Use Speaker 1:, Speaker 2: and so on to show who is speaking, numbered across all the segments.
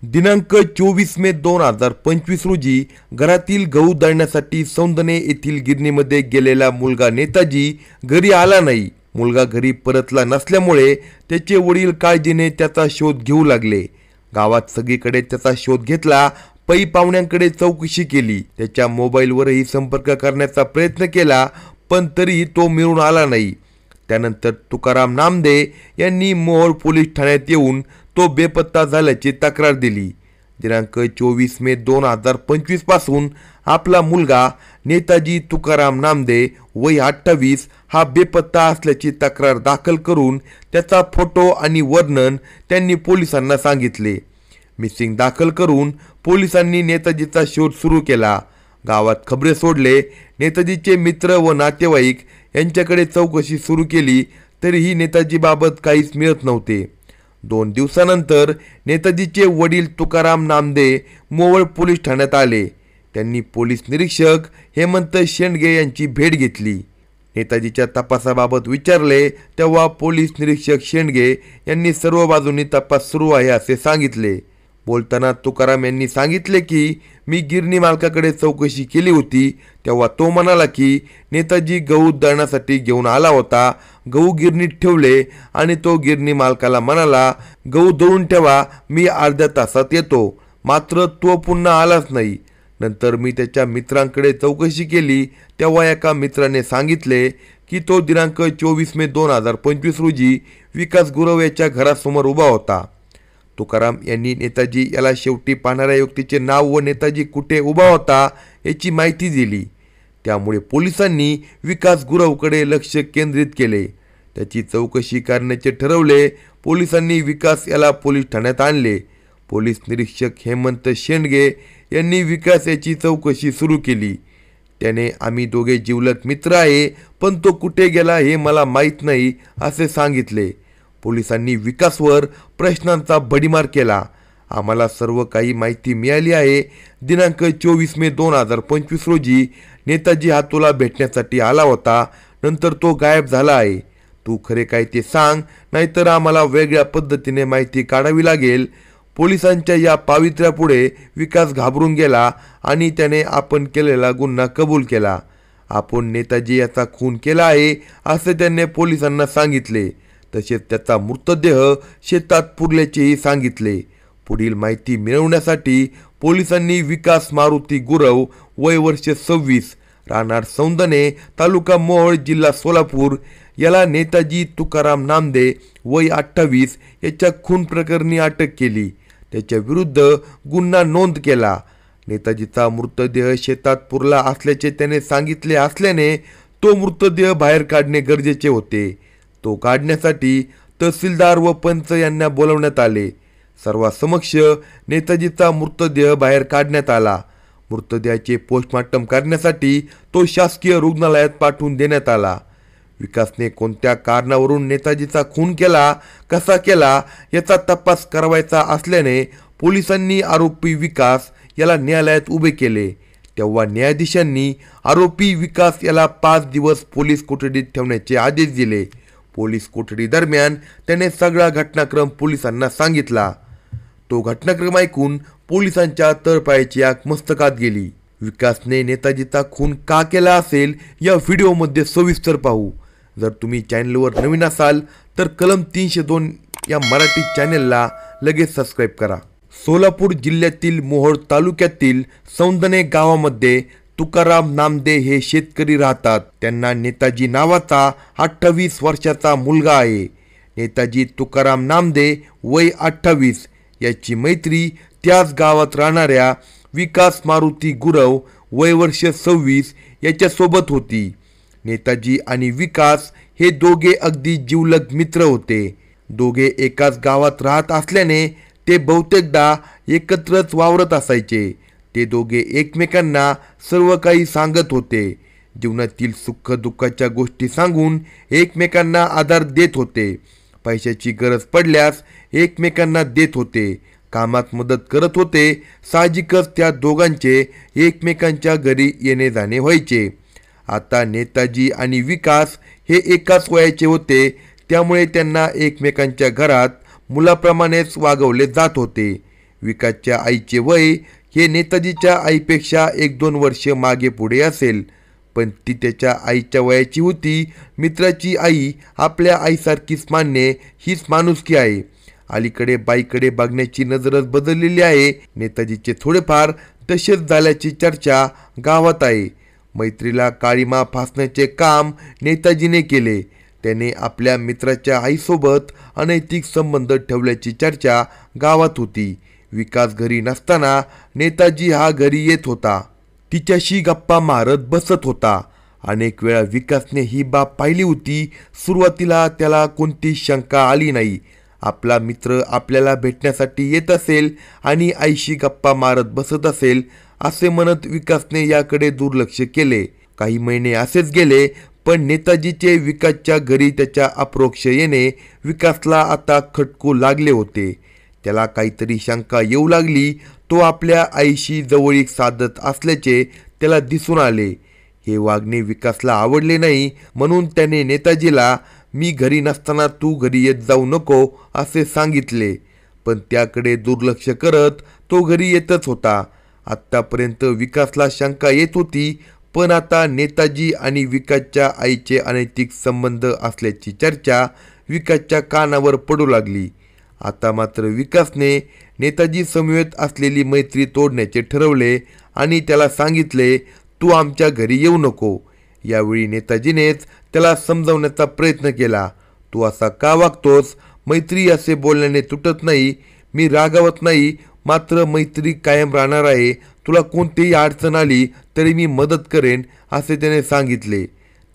Speaker 1: दिनांक 24 मे 2025 रोजी घरातील गहू दळण्यासाठी सौंदणे येथील गिरणीमध्ये गेलेला मुलगा नेताजी घरी आला नाही। मुलगा घरी परतला नसल्यामुळे त्याचे वडील काळजीने त्याचा शोध घेऊ लागले। गावात सगळीकडे त्याचा शोध घेतला, पै पाहुण्यांकडे चौकशी केली, त्याच्या मोबाईलवरही संपर्क करण्याचा प्रयत्न केला, पण तरीही तो मिळून आला नाही। त्यानंतर तुकाराम नामदे यांनी मोहोळ पोलीस ठाण्यात येऊन तो बेपत्ता झाल्याची तक्रार दिली। दिनांक 24 मे 2025 पासून आपला मुलगा नेताजी तुकाराम नामदे वय 28 हा बेपत्ता असल्याची तक्रार दाखल करून त्याचा फोटो आणि वर्णन त्यांनी पोलिसांना सांगितले। मिसिंग दाखल करून पोलिसांनी नेताजीचा शोध सुरू केला। गावात खबरे सोडले, नेताजीचे मित्र व नातेवाईक यांच्याकडे चौकशी सुरू केली, तरीही नेताजीबाबत काहीच मिळत नव्हते। 2 दिवसानंतर नेताजीचे वडील तुकाराम नामदे मोहोळ पोलीस ठाण्यात आले। त्यांनी पोलीस निरीक्षक हेमंत शेंडगे यांची भेट घेतली। नेताजीच्या तपासाबाबत विचारले तेव्हा पोलीस निरीक्षक शेंडगे यांनी सर्व बाजूंनी तपास सुरू आहे असे सांगितले। बोलताना तुकाराम यांनी सांगितले की मी गिरणी मालकाकडे चौकशी केली होती, तेव्हा तो म्हणाला की नेताजी गहू दळण्यासाठी घेऊन आला होता। गहू गिरणीत ठेवले आणि तो गिरणी मालकाला म्हणाला गहू दळून ठेवा, मी अर्ध्या तासात येतो, मात्र तो पुन्हा आलाच नाही। नंतर मी त्याच्या मित्रांकडे चौकशी केली तेव्हा एका मित्राने सांगितले की तो दिनांक 24 मे 2025 रोजी विकास गुरव याच्या घरासमोर उभा होता। तुकाराम यांनी नेताजी याला शेवटी पाहणाऱ्या व्यक्तीचे नाव व नेताजी कुठे उभा होता याची माहिती दिली। त्यामुळे पोलिसांनी विकास गुरवकडे लक्ष केंद्रित केले, त्याची चौकशी करण्याचे ठरवले। पोलिसांनी विकास याला पोलीस ठाण्यात आणले। पोलीस निरीक्षक हेमंत शेंडगे यांनी विकास याची चौकशी सुरू केली। त्याने आम्ही दोघे जिवलग मित्र आहे, पण तो कुठे गेला हे मला माहीत नाही असे सांगितले। पोलिसांनी विकासवर प्रश्नांचा भडीमार केला। आम्हाला सर्व काही माहिती मिळाली आहे। दिनांक 24 मे 2025 रोजी नेताजी हा तुला भेटण्यासाठी आला होता, नंतर तो गायब झाला आहे। तू खरे काय ते सांग, नाहीतर आम्हाला वेगळ्या पद्धतीने माहिती काढावी लागेल। पोलिसांच्या या पावित्र्यापुढे विकास घाबरून गेला आणि त्याने आपण केलेला गुन्हा कबूल केला। आपण नेताजी याचा खून केला आहे असे त्याने पोलिसांना सांगितले। तसेच त्याचा मृतदेह शेतात पुरल्याचेही सांगितले। पुढील माहिती मिळवण्यासाठी पोलिसांनी विकास मारुती गुरव वय वर्ष 26 राहणार सौंदणे तालुका मोहोळ जिल्हा सोलापूर याला नेताजी तुकाराम नामदे वय 28 याच्या खून प्रकरणी अटक केली। त्याच्या विरुद्ध गुन्हा नोंद केला। नेताजीचा मृतदेह शेतात पुरला असल्याचे त्याने सांगितले असल्याने तो मृतदेह बाहेर काढणे गरजेचे होते। तो काढण्यासाठी तहसीलदार व पंच यांना बोलवण्यात आले। सर्वांसमक्ष नेताजीचा मृतदेह बाहेर काढण्यात आला। मृतदेहाचे पोस्टमॉर्टम करण्यासाठी तो शासकीय रुग्णालयात पाठवून देण्यात आला। विकासने कोणत्या कारणावरून नेताजीचा खून केला, कसा केला याचा तपास करायचा असल्याने पोलिसांनी आरोपी विकास याला न्यायालयात उभे केले। तेव्हा न्यायाधीशांनी आरोपी विकास याला 5 दिवस पोलीस कोठडीत ठेवण्याचे आदेश दिले। पोलीस कोठडी दरम्यान त्याने सगळा घटनाक्रम पोलिसांना सांगितला। तो घटनाक्रम ऐकून पोलिसांच्या तळपायाची आग मस्तकात गेली। विकासने नेताजीचा खून का केला असेल या व्हिडिओमध्ये सविस्तर पाहू। जर तुम्ही चॅनलवर नवीन असाल तर कलम 302 या मराठी चॅनलला लगेच सबस्क्राईब करा। सोलापूर जिल्ह्यातील मोहोळ तालुक्यातील सौंदणे गावामध्ये तुकाराम नामदे हे शेतकरी राहतात। त्यांना नेताजी नावाचा 28 वर्षाचा मुलगा आहे। नेताजी तुकाराम नामदे वय 28 याची मैत्री त्याच गावात राहणाऱ्या विकास मारुती गुरव वय वर्ष 26 याच्यासोबत होती। नेताजी आणि विकास हे दोघे अगदी जिवलग मित्र होते। दोघे एकाच गावात राहत असल्याने ते बहुतेकदा एकत्रच वावरत असायचे। ते दोघे एकमेकांना सर्व काही सांगत होते। जीवनातील सुख दुःखाच्या गोष्टी सांगून एकमेकांना आधार देत होते। पैशाची गरज पडल्यास एकमेकांना देत होते, कामात मदत करत होते। साहजिकच त्या दोघांचे एकमेकांच्या घरी येणे जाणे व्हायचे। आता नेताजी आणि विकास हे एकाच वयाचे होते, त्यामुळे त्यांना एकमेकांच्या घरात मुलाप्रमाणेच वागवले जात होते। विकासच्या आईचे वय हे नेताजीच्या आईपेक्षा 1-2 वर्ष मागे पुढे असेल, पण ती त्याच्या आईच्या वयाची होती. मित्राची आई आपल्या आईसारखीच मानणे हीच माणुसकी आहे. अलीकडे बाईकडे बघण्याची नजरच बदललेली आहे. नेताजीचे थोडेफार तसेच झाल्याची चर्चा गावात आहे. मैत्रीला काळीमा फासण्याचे काम नेताजीने केले. त्याने आपल्या मित्राच्या आईसोबत अनैतिक संबंध ठेवल्याची चर्चा गावात होती. विकास घरी नसताना नेताजी हा घरी येत होता. तिच्याशी गप्पा मारत बसत होता. अनेक वेळा विकासने ही बाब पाहिली होती. सुरुवातीला त्याला कोणती शंका आली नाही. आपला मित्र आपल्याला भेटण्यासाठी येत असेल आणि आईशी गप्पा मारत बसत असेल असे म्हणत विकासने याकडे दुर्लक्ष केले. काही महिने असेच गेले, पण नेताजीचे विकासच्या घरी त्याच्या अप्रोक्ष येणे विकासला आता खटकू लागले होते. त्याला काहीतरी शंका येऊ लागली. तो आपल्या आईशी जवळीक साधत असल्याचे त्याला दिसून आले. हे वागणे विकासला आवडले नाही, म्हणून त्याने नेताजीला मी घरी नसताना तू घरी येत जाऊ नको असे सांगितले. पण त्याकडे दुर्लक्ष करत तो घरी येतच होता. आत्तापर्यंत विकासला शंका येत होती, पण आता नेताजी आणि विकासच्या आईचे अनैतिक संबंध असल्याची चर्चा विकासच्या कानावर पडू लागली. आता मात्र विकासने नेताजी समवेत असलेली मैत्री तोडण्याचे ठरवले आणि त्याला सांगितले, तू आमच्या घरी येऊ नको. यावेळी नेताजीनेच त्याला समजावण्याचा प्रयत्न केला. तू असा का वागतोस? मैत्री असे बोलण्याने तुटत नाही. मी रागावत नाही, मात्र मैत्री कायम राहणार आहे. तुला कोणतीही अडचण आली तरी मी मदत करेन असे त्याने सांगितले.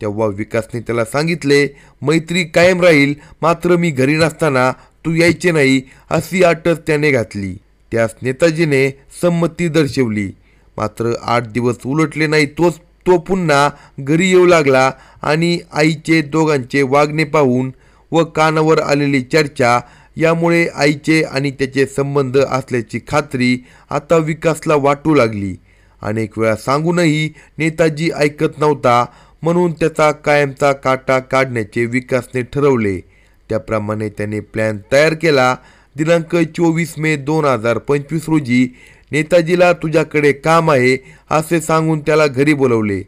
Speaker 1: तेव्हा विकासने त्याला सांगितले, मैत्री कायम राहील, मात्र मी घरी नसताना तू यायचे नाही अशी अटच त्याने घातली. त्यास नेताजीने संमती दर्शवली. मात्र 8 दिवस उलटले नाही तो पुन्हा घरी येऊ लागला आणि आईचे दोघांचे वागणे पाहून व कानावर आलेली चर्चा यामुळे आईचे आणि त्याचे संबंध असल्याची खात्री आता विकासला वाटू लागली. अनेक वेळा सांगूनही नेताजी ऐकत नव्हता, म्हणून त्याचा कायमचा काटा काढण्याचे विकासने ठरवले. त्याप्रमाणे त्याने प्लॅन तयार केला. दिनांक 24 मे 2025 रोजी नेताजीला तुझ्याकडे काम आहे असे सांगून त्याला घरी बोलवले.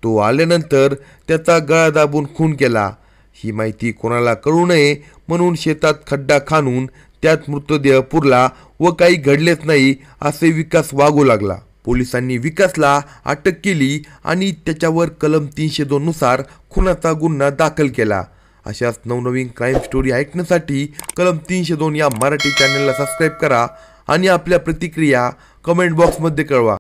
Speaker 1: तो आल्यानंतर त्याचा गळा दाबून खून केला. ही माहिती कोणाला कळू नये म्हणून शेतात खड्डा खणून त्यात मृतदेह पुरला व काही घडलेच नाही असे विकास वागू लागला. पोलिसांनी विकासला अटक केली आणि त्याच्यावर कलम 302 नुसार खुनाचा गुन्हा दाखल केला. अशाच नवनवीन क्राईम स्टोरी ऐकण्यासाठी कलम 302 या मराठी चॅनलला सबस्क्राईब करा आणि आपल्या प्रतिक्रिया कमेंट बॉक्समध्ये कळवा.